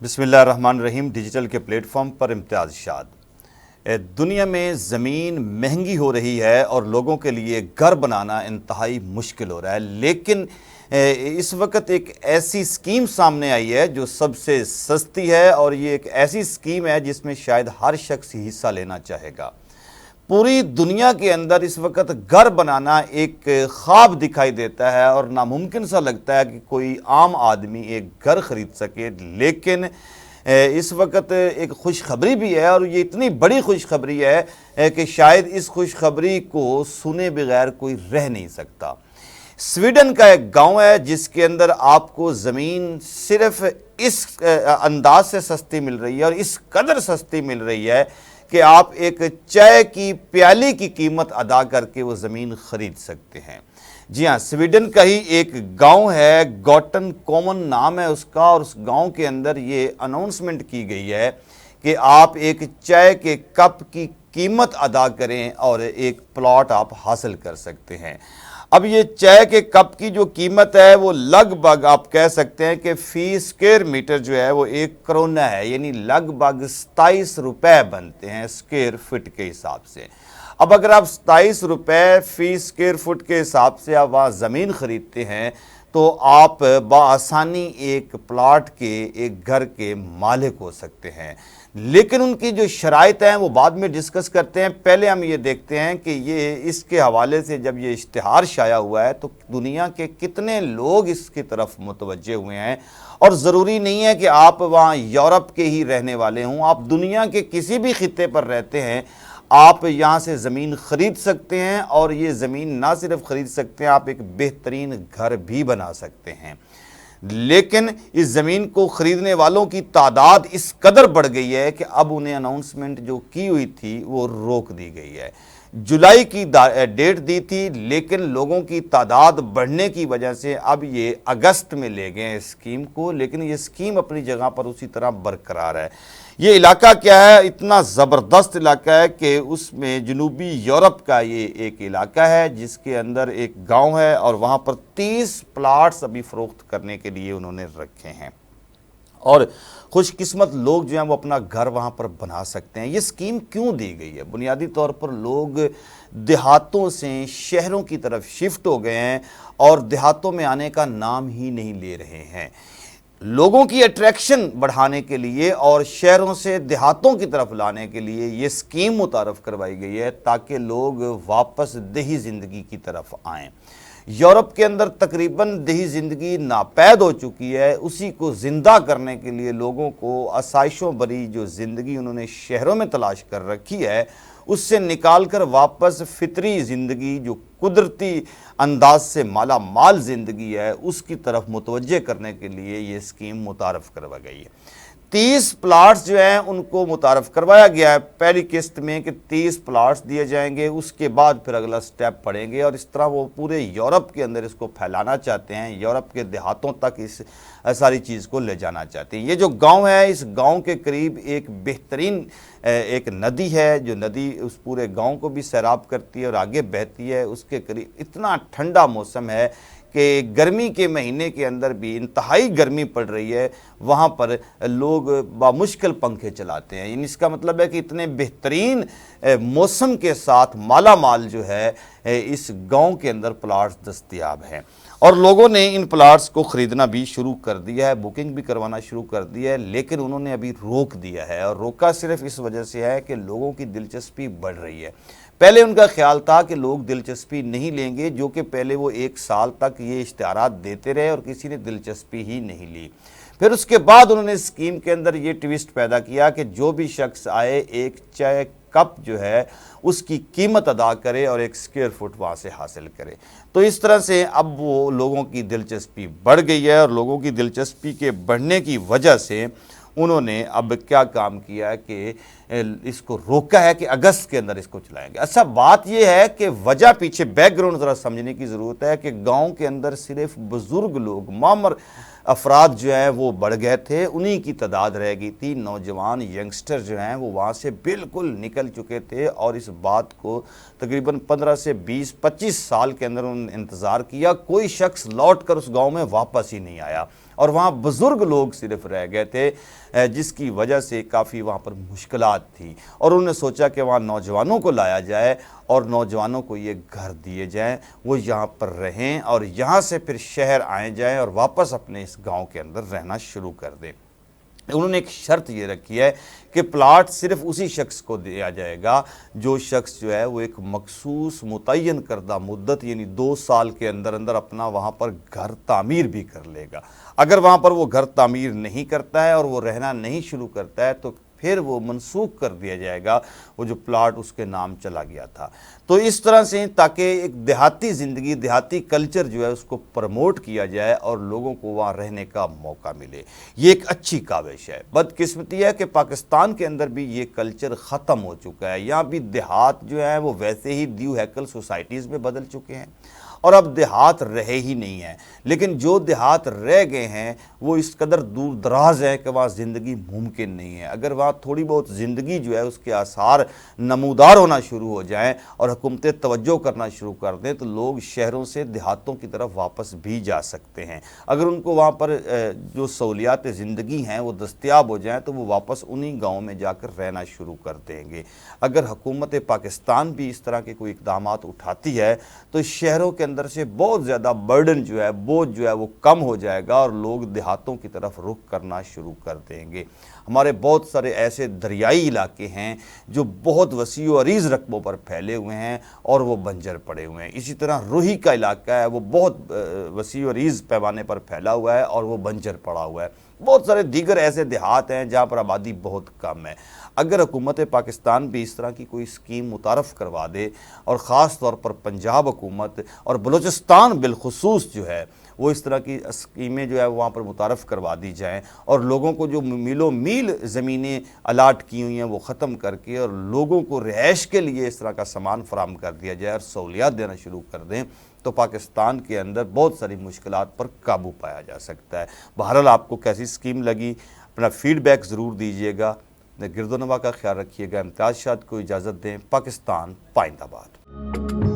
بسم اللہ الرحمن الرحیم۔ ڈیجیٹل کے پلیٹ فارم پر امتیاز شاد۔ دنیا میں زمین مہنگی ہو رہی ہے اور لوگوں کے لیے گھر بنانا انتہائی مشکل ہو رہا ہے، لیکن اس وقت ایک ایسی اسکیم سامنے آئی ہے جو سب سے سستی ہے، اور یہ ایک ایسی اسکیم ہے جس میں شاید ہر شخص حصہ لینا چاہے گا۔ پوری دنیا کے اندر اس وقت گھر بنانا ایک خواب دکھائی دیتا ہے اور ناممکن سا لگتا ہے کہ کوئی عام آدمی ایک گھر خرید سکے، لیکن اس وقت ایک خوشخبری بھی ہے، اور یہ اتنی بڑی خوشخبری ہے کہ شاید اس خوشخبری کو سنے بغیر کوئی رہ نہیں سکتا۔ سویڈن کا ایک گاؤں ہے جس کے اندر آپ کو زمین صرف اس انداز سے سستی مل رہی ہے، اور اس قدر سستی مل رہی ہے کہ آپ ایک چائے کی پیالی کی قیمت ادا کر کے وہ زمین خرید سکتے ہیں۔ جی ہاں، سویڈن کا ہی ایک گاؤں ہے، گوٹن کومن نام ہے اس کا، اور اس گاؤں کے اندر یہ اناؤنسمنٹ کی گئی ہے کہ آپ ایک چائے کے کپ کی قیمت ادا کریں اور ایک پلاٹ آپ حاصل کر سکتے ہیں۔ اب یہ چائے کے کپ کی جو قیمت ہے وہ لگ بھگ آپ کہہ سکتے ہیں کہ فی اسکوائر میٹر جو ہے وہ 1 کرونا ہے، یعنی لگ بھگ 27 روپے بنتے ہیں اسکوائر فٹ کے حساب سے۔ اب اگر آپ 27 روپے فی اسکوائر فٹ کے حساب سے آپ وہاں زمین خریدتے ہیں تو آپ بآسانی ایک پلاٹ کے، ایک گھر کے مالک ہو سکتے ہیں۔ لیکن ان کی جو شرائط ہیں وہ بعد میں ڈسکس کرتے ہیں۔ پہلے ہم یہ دیکھتے ہیں کہ یہ اس کے حوالے سے جب یہ اشتہار شائع ہوا ہے تو دنیا کے کتنے لوگ اس کی طرف متوجہ ہوئے ہیں، اور ضروری نہیں ہے کہ آپ وہاں یورپ کے ہی رہنے والے ہوں، آپ دنیا کے کسی بھی خطے پر رہتے ہیں، آپ یہاں سے زمین خرید سکتے ہیں، اور یہ زمین نہ صرف خرید سکتے ہیں، آپ ایک بہترین گھر بھی بنا سکتے ہیں۔ لیکن اس زمین کو خریدنے والوں کی تعداد اس قدر بڑھ گئی ہے کہ اب انہیں اناؤنسمنٹ جو کی ہوئی تھی وہ روک دی گئی ہے۔ جولائی کی ڈیٹ دی تھی، لیکن لوگوں کی تعداد بڑھنے کی وجہ سے اب یہ اگست میں لے گئے ہیں اسکیم کو، لیکن یہ اسکیم اپنی جگہ پر اسی طرح برقرار ہے۔ یہ علاقہ کیا ہے؟ اتنا زبردست علاقہ ہے کہ اس میں جنوبی یورپ کا یہ ایک علاقہ ہے جس کے اندر ایک گاؤں ہے، اور وہاں پر 30 پلاٹس ابھی فروخت کرنے کے لیے انہوں نے رکھے ہیں، اور خوش قسمت لوگ جو ہیں وہ اپنا گھر وہاں پر بنا سکتے ہیں۔ یہ اسکیم کیوں دی گئی ہے؟ بنیادی طور پر لوگ دیہاتوں سے شہروں کی طرف شفٹ ہو گئے ہیں اور دیہاتوں میں آنے کا نام ہی نہیں لے رہے ہیں۔ لوگوں کی اٹریکشن بڑھانے کے لیے اور شہروں سے دیہاتوں کی طرف لانے کے لیے یہ اسکیم متعارف کروائی گئی ہے تاکہ لوگ واپس دیہی زندگی کی طرف آئیں۔ یورپ کے اندر تقریباً دیہی زندگی ناپید ہو چکی ہے، اسی کو زندہ کرنے کے لیے لوگوں کو آسائشوں بھری جو زندگی انہوں نے شہروں میں تلاش کر رکھی ہے اس سے نکال کر واپس فطری زندگی، جو قدرتی انداز سے مالا مال زندگی ہے، اس کی طرف متوجہ کرنے کے لیے یہ اسکیم متعارف کروائی گئی ہے۔ 30 پلاٹس جو ہیں ان کو متعارف کروایا گیا ہے پہلی قسط میں کہ 30 پلاٹس دیے جائیں گے، اس کے بعد پھر اگلا سٹیپ پڑیں گے، اور اس طرح وہ پورے یورپ کے اندر اس کو پھیلانا چاہتے ہیں، یورپ کے دیہاتوں تک اس ساری چیز کو لے جانا چاہتے ہیں۔ یہ جو گاؤں ہے، اس گاؤں کے قریب ایک بہترین ایک ندی ہے، جو ندی اس پورے گاؤں کو بھی سیراب کرتی ہے اور آگے بہتی ہے۔ اس کے قریب اتنا ٹھنڈا موسم ہے کہ گرمی کے مہینے کے اندر بھی انتہائی گرمی پڑ رہی ہے، وہاں پر لوگ بامشکل پنکھے چلاتے ہیں۔ یعنی اس کا مطلب ہے کہ اتنے بہترین موسم کے ساتھ مالا مال جو ہے اس گاؤں کے اندر پلاٹس دستیاب ہیں، اور لوگوں نے ان پلاٹس کو خریدنا بھی شروع کر دیا ہے، بکنگ بھی کروانا شروع کر دیا ہے، لیکن انہوں نے ابھی روک دیا ہے، اور روکا صرف اس وجہ سے ہے کہ لوگوں کی دلچسپی بڑھ رہی ہے۔ پہلے ان کا خیال تھا کہ لوگ دلچسپی نہیں لیں گے، جو کہ پہلے وہ 1 سال تک یہ اشتہارات دیتے رہے اور کسی نے دلچسپی ہی نہیں لی۔ پھر اس کے بعد انہوں نے اسکیم کے اندر یہ ٹویسٹ پیدا کیا کہ جو بھی شخص آئے ایک چائے کپ جو ہے اس کی قیمت ادا کرے اور 1 اسکوائر فٹ وہاں سے حاصل کرے۔ تو اس طرح سے اب وہ لوگوں کی دلچسپی بڑھ گئی ہے، اور لوگوں کی دلچسپی کے بڑھنے کی وجہ سے انہوں نے اب کیا کام کیا کہ اس کو روکا ہے کہ اگست کے اندر اس کو چلائیں گے۔ اچھا بات یہ ہے کہ وجہ پیچھے بیک گراؤنڈ ذرا سمجھنے کی ضرورت ہے کہ گاؤں کے اندر صرف بزرگ لوگ، معمر افراد جو ہیں وہ بڑھ گئے تھے، انہی کی تعداد رہ گئی تھی، نوجوان ینگسٹر جو ہیں وہ وہاں سے بالکل نکل چکے تھے، اور اس بات کو تقریباً 15 سے 20-25 سال کے اندر انہوں نے انتظار کیا، کوئی شخص لوٹ کر اس گاؤں میں واپس ہی نہیں آیا، اور وہاں بزرگ لوگ صرف رہ گئے تھے، جس کی وجہ سے کافی وہاں پر مشکلات تھی، اور انہوں نے سوچا کہ وہاں نوجوانوں کو لایا جائے اور نوجوانوں کو یہ گھر دیے جائیں، وہ یہاں پر رہیں اور یہاں سے پھر شہر آئیں جائیں اور واپس اپنے اس گاؤں کے اندر رہنا شروع کر دیں۔ انہوں نے ایک شرط یہ رکھی ہے کہ پلاٹ صرف اسی شخص کو دیا جائے گا جو شخص جو ہے وہ ایک مخصوص متعین کردہ مدت یعنی 2 سال کے اندر اندر اپنا وہاں پر گھر تعمیر بھی کر لے گا۔ اگر وہاں پر وہ گھر تعمیر نہیں کرتا ہے اور وہ رہنا نہیں شروع کرتا ہے تو پھر وہ منسوخ کر دیا جائے گا، وہ جو پلاٹ اس کے نام چلا گیا تھا۔ تو اس طرح سے تاکہ ایک دیہاتی زندگی، دیہاتی کلچر جو ہے اس کو پروموٹ کیا جائے اور لوگوں کو وہاں رہنے کا موقع ملے، یہ ایک اچھی کاوش ہے۔ بدقسمتی ہے کہ پاکستان کے اندر بھی یہ کلچر ختم ہو چکا ہے، یہاں بھی دیہات جو ہیں وہ ویسے ہی دیو ہیکل سوسائٹیز میں بدل چکے ہیں اور اب دیہات رہے ہی نہیں ہیں۔ لیکن جو دیہات رہ گئے ہیں وہ اس قدر دور دراز ہے کہ وہاں زندگی ممکن نہیں ہے۔ اگر وہاں تھوڑی بہت زندگی جو ہے اس کے آثار نمودار ہونا شروع ہو جائیں اور حکومتیں توجہ کرنا شروع کر دیں تو لوگ شہروں سے دیہاتوں کی طرف واپس بھی جا سکتے ہیں۔ اگر ان کو وہاں پر جو سہولیات زندگی ہیں وہ دستیاب ہو جائیں تو وہ واپس انہی گاؤں میں جا کر رہنا شروع کر دیں گے۔ اگر حکومت پاکستان بھی اس طرح کے کوئی اقدامات اٹھاتی ہے تو شہروں کے اندر سے بہت زیادہ برڈن جو ہے، بوجھ جو ہے وہ کم ہو جائے گا اور لوگ دیہاتوں کی طرف رخ کرنا شروع کر دیں گے۔ ہمارے بہت سارے ایسے دریائی علاقے ہیں جو بہت وسیع و عریض رقبوں پر پھیلے ہوئے ہیں اور وہ بنجر پڑے ہوئے ہیں۔ اسی طرح روہی کا علاقہ ہے، وہ بہت وسیع و عریض پیمانے پر پھیلا ہوا ہے اور وہ بنجر پڑا ہوا ہے۔ بہت سارے دیگر ایسے دیہات ہیں جہاں پر آبادی بہت کم ہے۔ اگر حکومت پاکستان بھی اس طرح کی کوئی اسکیم متعارف کروا دے اور خاص طور پر پنجاب حکومت اور بلوچستان بالخصوص جو ہے وہ اس طرح کی اسکیمیں جو ہے وہاں پر متعارف کروا دی جائیں اور لوگوں کو جو میلوں میل زمینیں الاٹ کی ہوئی ہیں وہ ختم کر کے اور لوگوں کو رہائش کے لیے اس طرح کا سامان فراہم کر دیا جائے اور سہولیات دینا شروع کر دیں تو پاکستان کے اندر بہت ساری مشکلات پر قابو پایا جا سکتا ہے۔ بہرحال آپ کو کیسی اسکیم لگی اپنا فیڈ بیک ضرور دیجیے گا۔ گرد و نواح کا خیال رکھیے گا۔ امتیاز شاد کو اجازت دیں۔ پاکستان پائندہ باد۔